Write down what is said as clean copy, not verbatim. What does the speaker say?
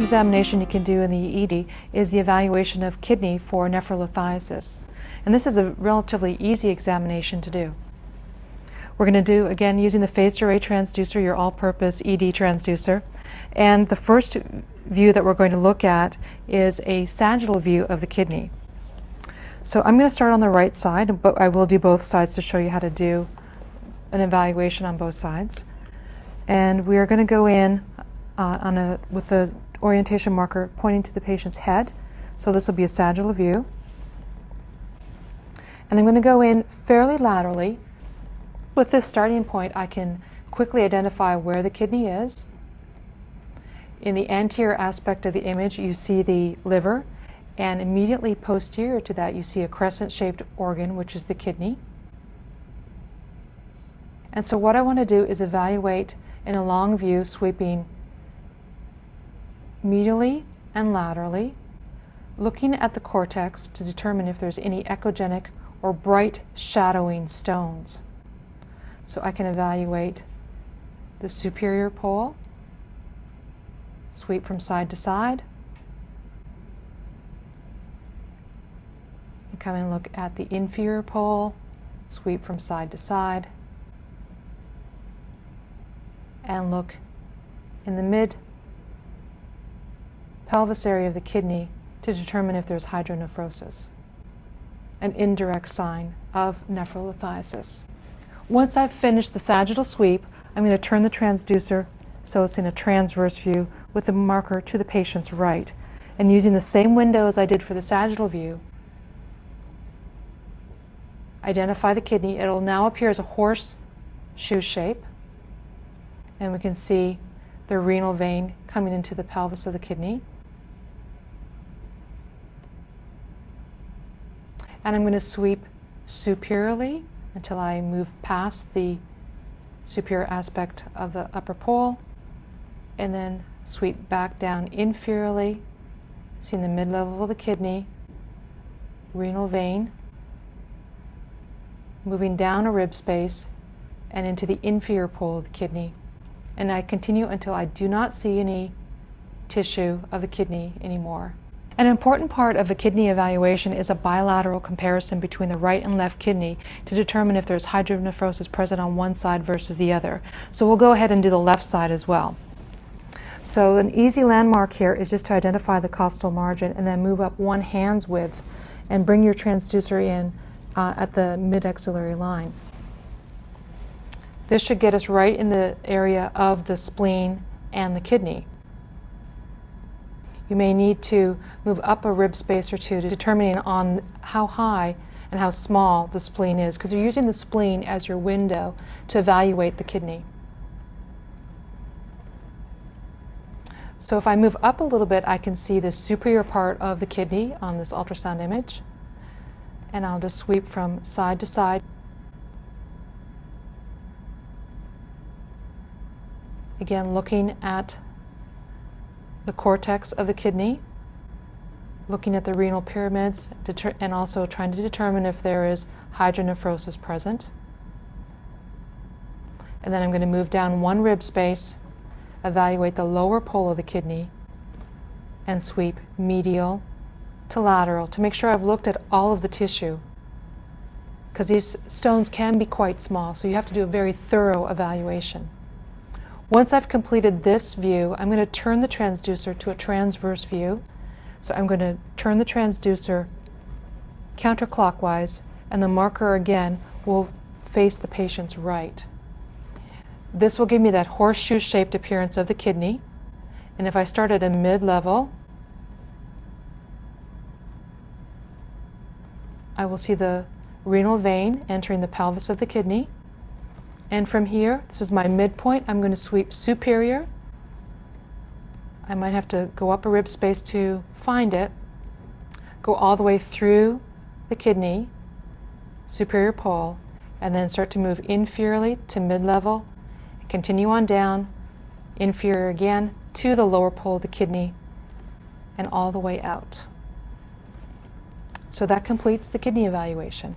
examination you can do in the ED is the evaluation of kidney for nephrolithiasis. And this is a relatively easy examination to do. We're going to do, again, using the phased array transducer, your all-purpose ED transducer. And the first view that we're going to look at is a sagittal view of the kidney. So I'm going to start on the right side, but I will do both sides to show you how to do an evaluation on both sides. And we are going to go in with the orientation marker pointing to the patient's head. So this will be a sagittal view. And I'm going to go in fairly laterally. With this starting point, I can quickly identify where the kidney is. In the anterior aspect of the image, you see the liver, and immediately posterior to that, you see a crescent-shaped organ, which is the kidney. And so what I want to do is evaluate in a long view, sweeping medially and laterally, looking at the cortex to determine if there's any echogenic or bright shadowing stones. So I can evaluate the superior pole, sweep from side to side, and come and look at the inferior pole, sweep from side to side, and look in the mid pelvis area of the kidney to determine if there's hydronephrosis, an indirect sign of nephrolithiasis. Once I've finished the sagittal sweep, I'm going to turn the transducer so it's in a transverse view with the marker to the patient's right. And using the same window as I did for the sagittal view, identify the kidney. It'll now appear as a horseshoe shape. And we can see the renal vein coming into the pelvis of the kidney. And I'm going to sweep superiorly until I move past the superior aspect of the upper pole, and then sweep back down inferiorly, seeing the mid-level of the kidney, renal vein, moving down a rib space and into the inferior pole of the kidney. And I continue until I do not see any tissue of the kidney anymore. An important part of a kidney evaluation is a bilateral comparison between the right and left kidney to determine if there's hydronephrosis present on one side versus the other. So we'll go ahead and do the left side as well. So an easy landmark here is just to identify the costal margin and then move up one hand's width and bring your transducer in at the mid-axillary line. This should get us right in the area of the spleen and the kidney. You may need to move up a rib space or two to determining on how high and how small the spleen is, because you're using the spleen as your window to evaluate the kidney. So if I move up a little bit, I can see the superior part of the kidney on this ultrasound image. And I'll just sweep from side to side. Again, looking at the cortex of the kidney, looking at the renal pyramids, and also trying to determine if there is hydronephrosis present. And then I'm going to move down one rib space, evaluate the lower pole of the kidney, and sweep medial to lateral to make sure I've looked at all of the tissue, because these stones can be quite small, so you have to do a very thorough evaluation. Once I've completed this view, I'm going to turn the transducer to a transverse view. So I'm going to turn the transducer counterclockwise, and the marker again will face the patient's right. This will give me that horseshoe-shaped appearance of the kidney. And if I start at a mid-level, I will see the renal vein entering the pelvis of the kidney. And from here, this is my midpoint, I'm going to sweep superior. I might have to go up a rib space to find it. Go all the way through the kidney, superior pole, and then start to move inferiorly to mid-level. Continue on down, inferior again, to the lower pole of the kidney, and all the way out. So that completes the kidney evaluation.